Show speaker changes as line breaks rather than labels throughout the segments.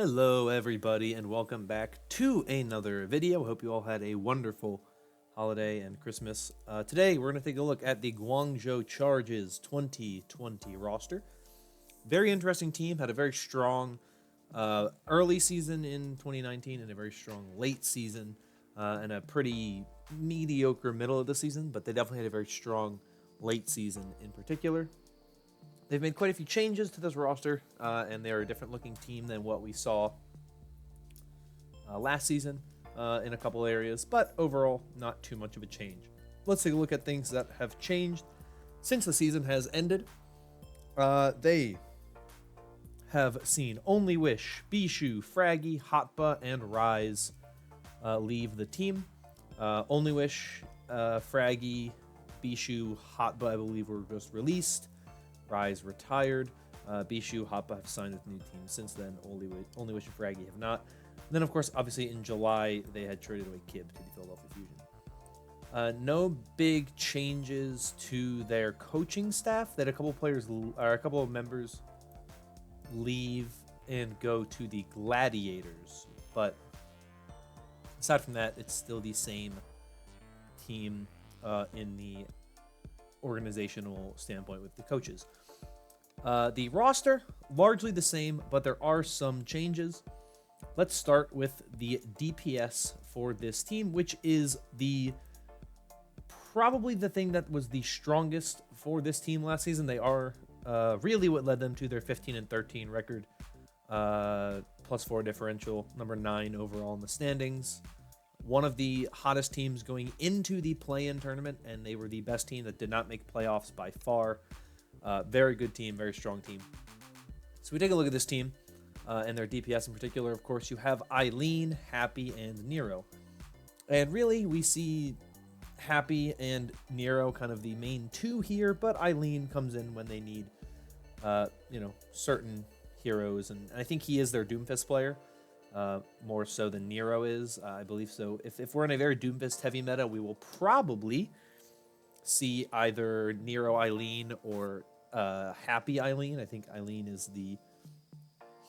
Hello everybody and welcome back to another video. Hope you all had a wonderful holiday and Christmas. Today we're going to take a look at the Guangzhou Charge's 2020 roster. Very interesting team, had a very strong early season in 2019 and a very strong late season and a pretty mediocre middle of the season, but they definitely had a very strong late season in particular. They've made quite a few changes to this roster, and they're a different looking team than what we saw last season in a couple areas, but overall, not too much of a change. Let's take a look at things that have changed since the season has ended. They have seen Only Wish, Bishu, Fraggy, Hotba, and Rise leave the team. Only Wish, Fraggy, Bishu, Hotba, I believe, were just released. Rise retired. Bishu, Hoppa have signed with new teams since then. Only Wish and Fraggy have not. And then, of course, obviously in July, they had traded away Kib to the Philadelphia Fusion. No big changes to their coaching staff. That a couple of members leave and go to the Gladiators. But aside from that, it's still the same team in the organizational standpoint with the coaches. The roster, largely the same, but there are some changes. Let's start with the DPS for this team, which is probably the thing that was the strongest for this team last season. They are really what led them to their 15-13 record, +4 differential, number 9 overall in the standings. One of the hottest teams going into the play-in tournament, and they were the best team that did not make playoffs by far. Very good team, very strong team. So we take a look at this team and their DPS in particular. Of course, you have Eileen, Happy, and Nero. And really, we see Happy and Nero kind of the main two here, but Eileen comes in when they need, certain heroes. And I think he is their Doomfist player. More so than Nero is, I believe so. If we're in a very Doomfist heavy meta, we will probably see either Nero Eileen or Happy Eileen. I think Eileen is the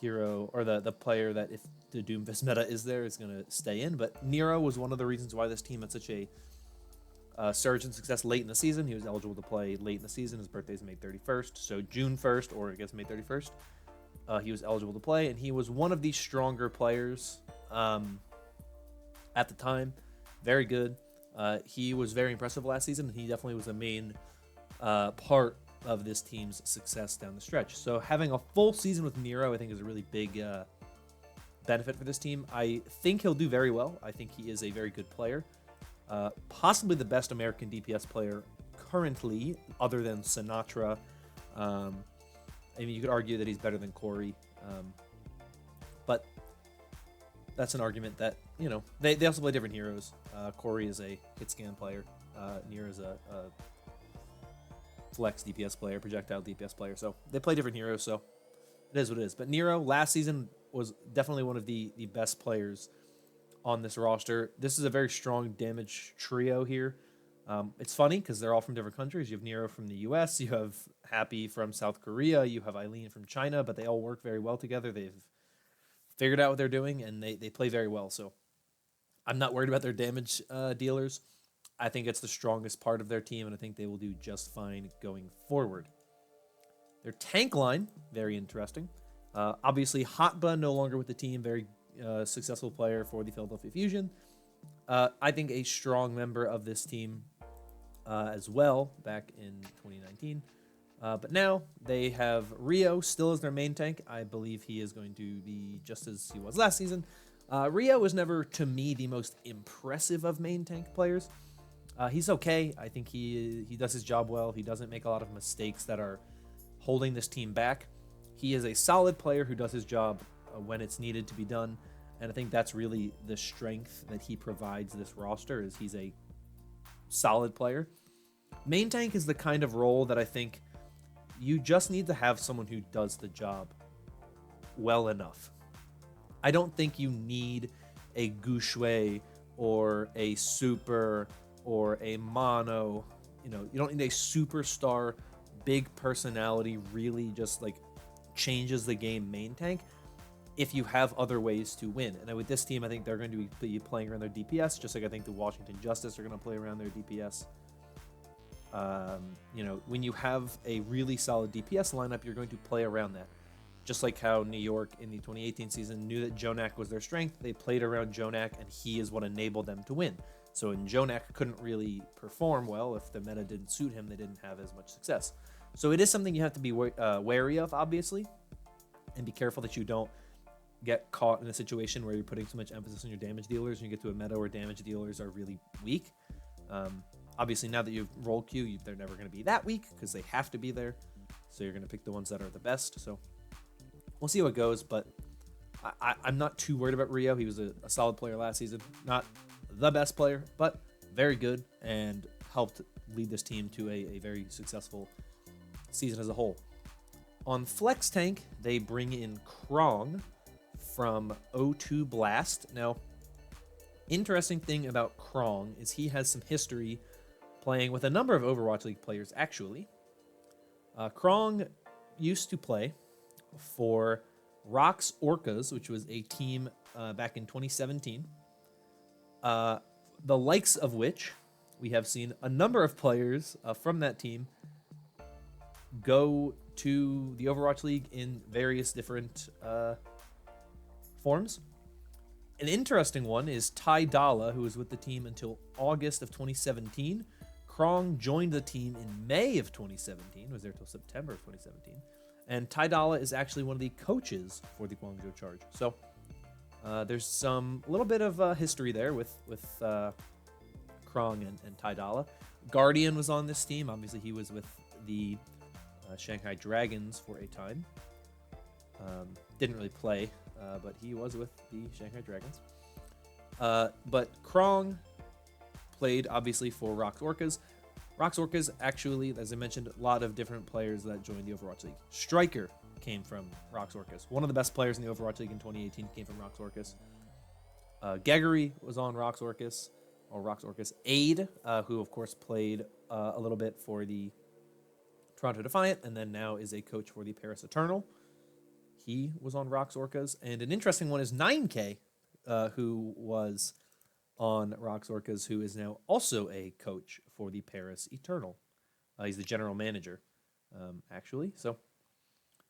hero or the player that, if the Doomfist meta is there, is going to stay in. But Nero was one of the reasons why this team had such a surge in success late in the season. He was eligible to play late in the season. His birthday is May 31st, so June 1st, or I guess May 31st. He was eligible to play, and he was one of the stronger players at the time. Very good. He was very impressive last season, and he definitely was a main part of this team's success down the stretch. So having a full season with Nero, I think, is a really big benefit for this team. I think he'll do very well. I think he is a very good player. Possibly the best American DPS player currently, other than Sinatra. I mean, you could argue that he's better than Corey, but that's an argument that, they also play different heroes. Corey is a hit scan player. Nero is a flex DPS player, projectile DPS player. So they play different heroes, so it is what it is. But Nero, last season, was definitely one of the best players on this roster. This is a very strong damage trio here. It's funny because they're all from different countries. You have Nero from the US, you have Happy from South Korea, you have Eileen from China, but they all work very well together. They've figured out what they're doing, and they play very well. So I'm not worried about their damage dealers. I think it's the strongest part of their team, and I think they will do just fine going forward. Their tank line, very interesting. Obviously, Hotba no longer with the team, very successful player for the Philadelphia Fusion. I think a strong member of this team as well back in 2019. But now they have Rio still as their main tank. I believe he is going to be just as he was last season. Rio was never, to me, the most impressive of main tank players. He's okay. I think he does his job well. He doesn't make a lot of mistakes that are holding this team back. He is a solid player who does his job when it's needed to be done. And I think that's really the strength that he provides this roster, is he's a solid player. Main tank is the kind of role that I think you just need to have someone who does the job well enough. I don't think you need a Gushui or a Super or a Mono. You don't need a superstar, big personality, really just like changes the game main tank. if you have other ways to win. And with this team, I think they're going to be playing around their DPS, just like I think the Washington Justice are going to play around their DPS. When you have a really solid DPS lineup, you're going to play around that. Just like how New York in the 2018 season knew that Jonak was their strength, they played around Jonak, and he is what enabled them to win. So when Jonak couldn't really perform well, if the meta didn't suit him, they didn't have as much success. So it is something you have to be wary of, obviously, and be careful that you don't get caught in a situation where you're putting so much emphasis on your damage dealers and you get to a meta where damage dealers are really weak. Obviously, now that you've rolled Q, they're never going to be that weak because they have to be there. So you're going to pick the ones that are the best. So we'll see how it goes, but I'm not too worried about Rio. He was a solid player last season. Not the best player, but very good and helped lead this team to a very successful season as a whole. On Flex Tank, they bring in Krong from O2 Blast. Now, interesting thing about Krong is he has some history playing with a number of Overwatch League players, actually. Krong used to play for Rox Orcas, which was a team back in 2017. The likes of which we have seen a number of players from that team go to the Overwatch League in various different forms. An interesting one is Ty Dalla, who was with the team until August of 2017. Krong joined the team in May of 2017, was there till September of 2017. And Ty Dalla is actually one of the coaches for the Guangzhou Charge. So there's some little bit of history there with Krong and Ty Dalla. Guardian was on this team. Obviously, he was with the Shanghai Dragons for a time. Didn't really play, but he was with the Shanghai Dragons. But Krong played, obviously, for Rox Orcas. Rox Orcas, actually, as I mentioned, a lot of different players that joined the Overwatch League. Striker came from Rox Orcas. One of the best players in the Overwatch League in 2018 came from Rox Orcas. Geggery was on Rox Orcas, or Rox Orcas. Aid, who, of course, played a little bit for the Toronto Defiant, and then now is a coach for the Paris Eternal. He was on Rox Orcas. And an interesting one is 9K, who was on Rox Orcas, who is now also a coach for the Paris Eternal. He's the general manager, actually. So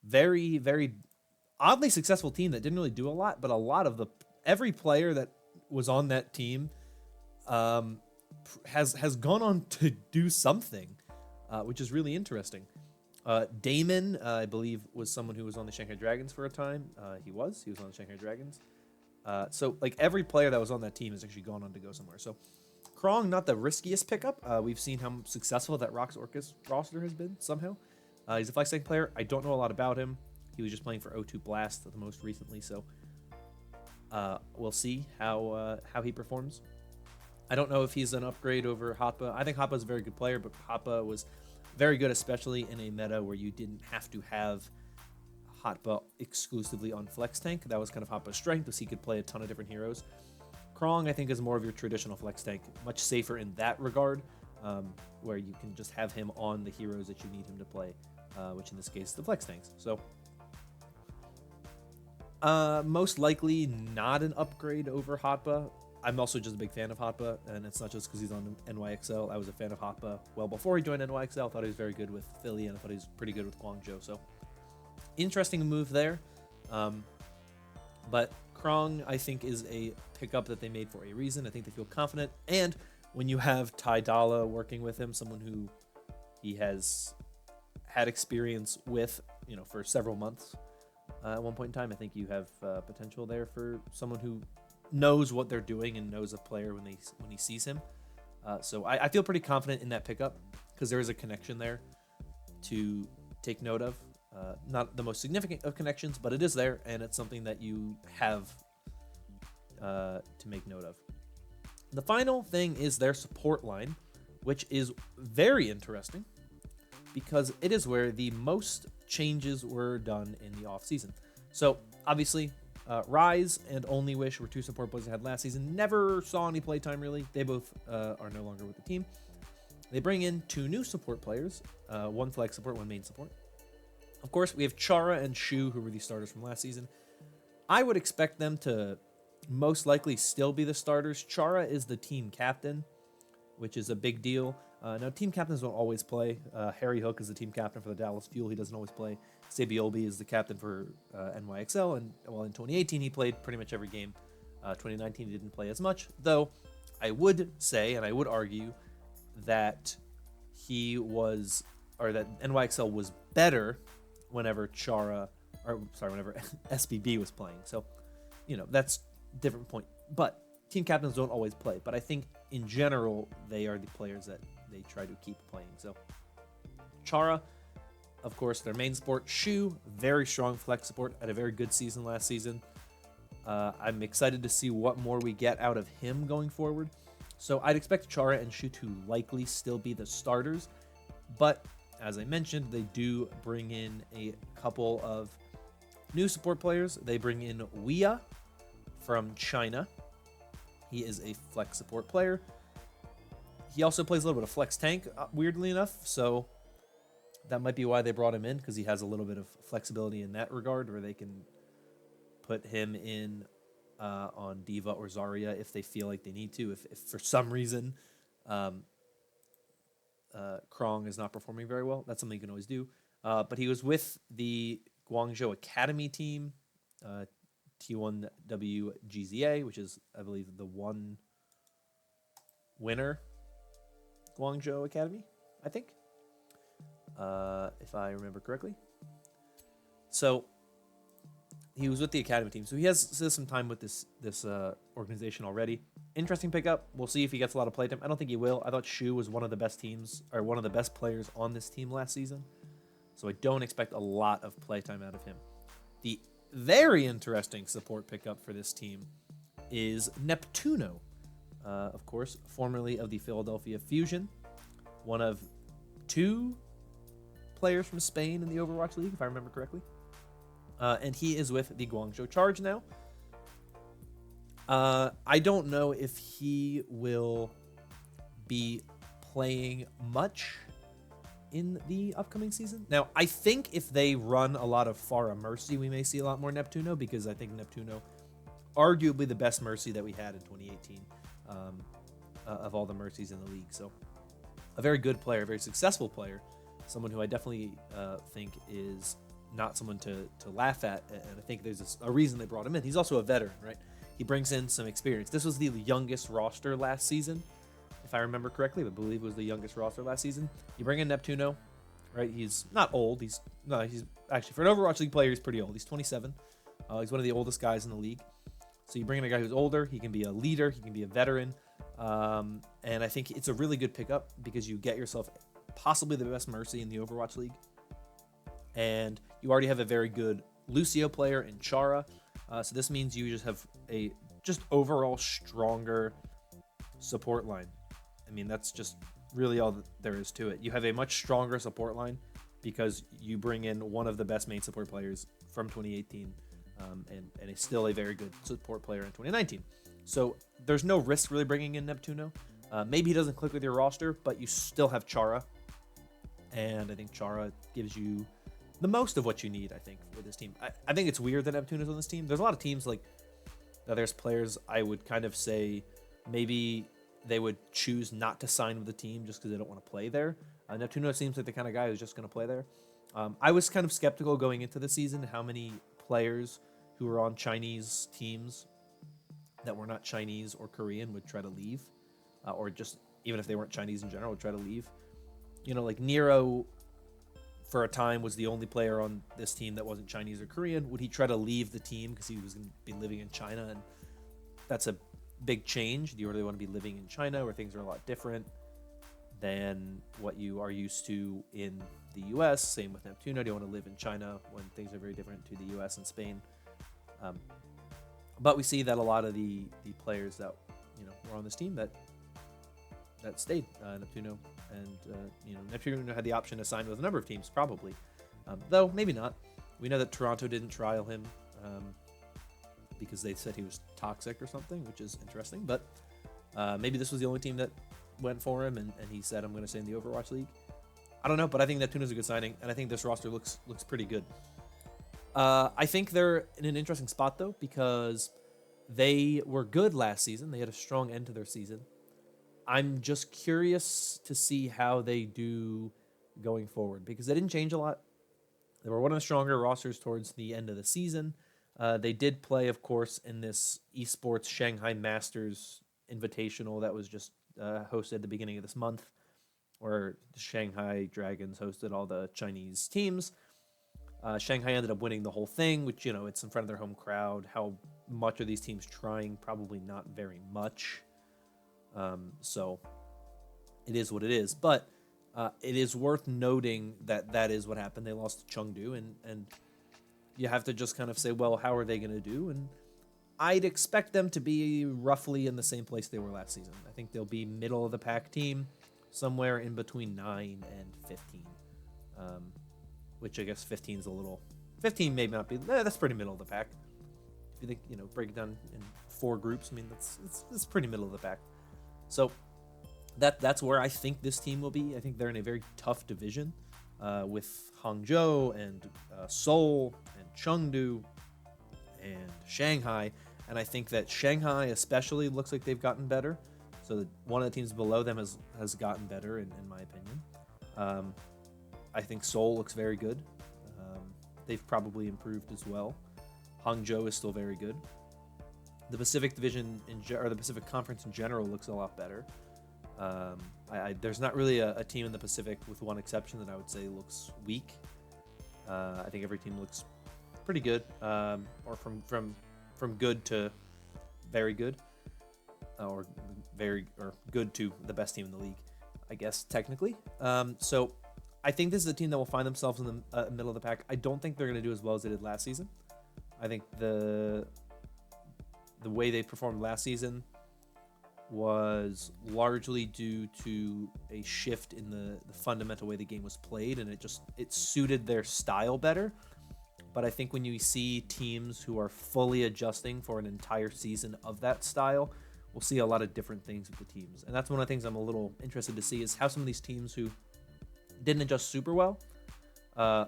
very, very oddly successful team that didn't really do a lot, but a lot of every player that was on that team has gone on to do something, which is really interesting. Damon, I believe, was someone who was on the Shanghai Dragons for a time. He was on the Shanghai Dragons. So, like, every player that was on that team has actually gone on to go somewhere. So, Krong, not the riskiest pickup. We've seen how successful that Rox Orcas roster has been somehow. He's a flex tank player. I don't know a lot about him. He was just playing for O2 Blast the most recently, so we'll see how he performs. I don't know if he's an upgrade over Hotba. I think Hotba's a very good player, but Hotba was very good, especially in a meta where you didn't have to have Hotba exclusively on flex tank. That was kind of Hotba's strength, was he could play a ton of different heroes. Krong, I think, is more of your traditional flex tank, much safer in that regard, where you can just have him on the heroes that you need him to play, which in this case is the flex tanks. So most likely not an upgrade over Hotba. I'm also just a big fan of Hotba, and it's not just because he's on NYXL. I was a fan of Hotba well before he joined NYXL. I thought he was very good with Philly, and I thought he was pretty good with Guangzhou. So interesting move there. But Krong, I think, is a pickup that they made for a reason. I think they feel confident. And when you have Ty Dalla working with him, someone who he has had experience with, for several months at one point in time, I think you have potential there for someone who knows what they're doing and knows a player when he sees him. So I feel pretty confident in that pickup because there is a connection there to take note of. Not the most significant of connections, but it is there, and it's something that you have to make note of. The final thing is their support line, which is very interesting because it is where the most changes were done in the off-season. So, obviously, Rise and Only Wish were two support players I had last season. Never saw any playtime, really. They both are no longer with the team. They bring in two new support players, one flex support, one main support. Of course, we have Chara and Shu, who were the starters from last season. I would expect them to most likely still be the starters. Chara is the team captain, which is a big deal. Now, team captains don't always play. Harry Hook is the team captain for the Dallas Fuel. He doesn't always play. Sabiolbi is the captain for NYXL, and well, in 2018 he played pretty much every game. 2019 he didn't play as much, though. I would say, and I would argue, that that NYXL was better whenever whenever SBB was playing. So, that's a different point. But team captains don't always play. But I think in general, they are the players that they try to keep playing. So, Chara, of course, their main support. Shu, very strong flex support, had a very good season last season. I'm excited to see what more we get out of him going forward. So I'd expect Chara and Shu to likely still be the starters. But as I mentioned, they do bring in a couple of new support players. They bring in Wia from China. He is a flex support player. He also plays a little bit of flex tank, weirdly enough. So that might be why they brought him in, because he has a little bit of flexibility in that regard, where they can put him in on Diva or Zarya if they feel like they need to. If for some reason Krong is not performing very well, that's something you can always do. But he was with the Guangzhou Academy team, T1WGZA, which is, I believe, the one winner Guangzhou Academy, I think, if I remember correctly. So he was with the academy team, so he has some time with this organization already. Interesting pickup. We'll see if he gets a lot of playtime. I don't think he will. I thought Shu was one of the best players on this team last season, so I don't expect a lot of playtime out of him. The very interesting support pickup for this team is Neptuno, of course, formerly of the Philadelphia Fusion, one of two players from Spain in the Overwatch League, if I remember correctly. And he is with the Guangzhou Charge now. I don't know if he will be playing much in the upcoming season. Now, I think if they run a lot of Pharah Mercy, we may see a lot more Neptuno, because I think Neptuno, arguably the best Mercy that we had in 2018 of all the Mercies in the league. So a very good player, a very successful player, someone who I definitely think is not someone to laugh at, and I think there's a reason they brought him in. He's also a veteran, right? He brings in some experience. This was the youngest roster last season, if I remember correctly. I believe it was the youngest roster last season. You bring in Neptuno, right? He's not old. He's actually, for an Overwatch League player, he's pretty old. He's 27. He's one of the oldest guys in the league. So you bring in a guy who's older. He can be a leader. He can be a veteran. And I think it's a really good pickup, because you get yourself possibly the best Mercy in the Overwatch League. And you already have a very good Lucio player in Chara. So this means you just have a overall stronger support line. I mean, that's just really all that there is to it. You have a much stronger support line because you bring in one of the best main support players from 2018, and is still a very good support player in 2019. So there's no risk really bringing in Neptuno. Maybe he doesn't click with your roster, but you still have Chara. And I think Chara gives you the most of what you need, I think, for this team. I think it's weird that Neptune is on this team. There's a lot of teams like that. There's players I would kind of say maybe they would choose not to sign with the team just because they don't want to play there. Neptuno seems like the kind of guy who's just going to play there. I was kind of skeptical going into the season how many players who were on Chinese teams that were not Chinese or Korean would try to leave, or just even if they weren't Chinese in general would try to leave. Like Nero for a time was the only player on this team that wasn't Chinese or Korean. Would he try to leave the team because he was going to be living in China? And that's a big change. Do you really want to be living in China where things are a lot different than what you are used to in the U.S.? Same with Neptuno. Do you want to live in China when things are very different to the U.S. and Spain? But we see that a lot of the players that were on this team that stayed, Neptuno, and Neptuno had the option to sign with a number of teams, probably, though maybe not. We know that Toronto didn't trial him because they said he was toxic or something, which is interesting. But maybe this was the only team that went for him, and he said, "I'm going to stay in the Overwatch League." I don't know, but I think Neptuno's a good signing, and I think this roster looks pretty good. I think they're in an interesting spot though, because they were good last season. They had a strong end to their season. I'm just curious to see how they do going forward, because they didn't change a lot. They were one of the stronger rosters towards the end of the season. They did play, of course, in this esports Shanghai Masters Invitational that was just hosted at the beginning of this month, where the Shanghai Dragons hosted all the Chinese teams. Shanghai ended up winning the whole thing, which, it's in front of their home crowd. How much are these teams trying? Probably not very much. So it is what it is. But it is worth noting that that is what happened. They lost to Chengdu, and you have to just kind of say, well, how are they going to do? And I'd expect them to be roughly in the same place they were last season. I think they'll be middle of the pack team, somewhere in between 9 and 15. Which I guess 15 is a little... 15 may not be... that's pretty middle of the pack. If you think, break it down in 4 groups, I mean, that's pretty middle of the pack. So that's where I think this team will be. I think they're in a very tough division with Hangzhou and Seoul and Chengdu and Shanghai. And I think that Shanghai especially looks like they've gotten better. So that one of the teams below them has gotten better, in my opinion. I think Seoul looks very good. They've probably improved as well. Hangzhou is still very good. The Pacific Division or the Pacific Conference in general looks a lot better. There's not really a team in the Pacific, with one exception, that I would say looks weak. I think every team looks pretty good, or from good to very good, or good to the best team in the league, I guess technically. So I think this is a team that will find themselves in the middle of the pack. I don't think they're going to do as well as they did last season. I think the way they performed last season was largely due to a shift in the fundamental way the game was played, and it suited their style better. But I think when you see teams who are fully adjusting for an entire season of that style, we'll see a lot of different things with the teams. And that's one of the things I'm a little interested to see, is how some of these teams who didn't adjust super well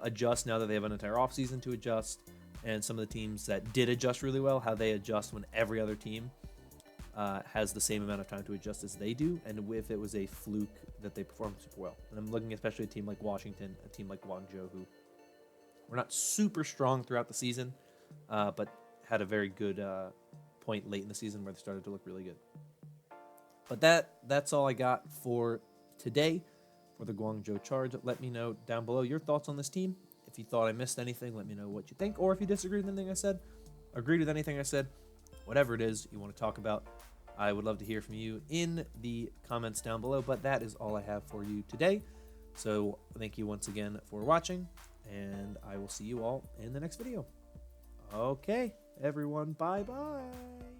adjust now that they have an entire offseason to adjust, and some of the teams that did adjust really well, how they adjust when every other team has the same amount of time to adjust as they do, and if it was a fluke that they performed super well. And I'm looking especially at a team like Washington, a team like Guangzhou, who were not super strong throughout the season, but had a very good point late in the season where they started to look really good. But that's all I got for today for the Guangzhou Charge. Let me know down below your thoughts on this team. If you thought I missed anything, let me know what you think. Or if you disagreed with anything I said, agreed with anything I said, whatever it is you want to talk about, I would love to hear from you in the comments down below. But that is all I have for you today. So thank you once again for watching, and I will see you all in the next video. Okay, everyone, bye-bye.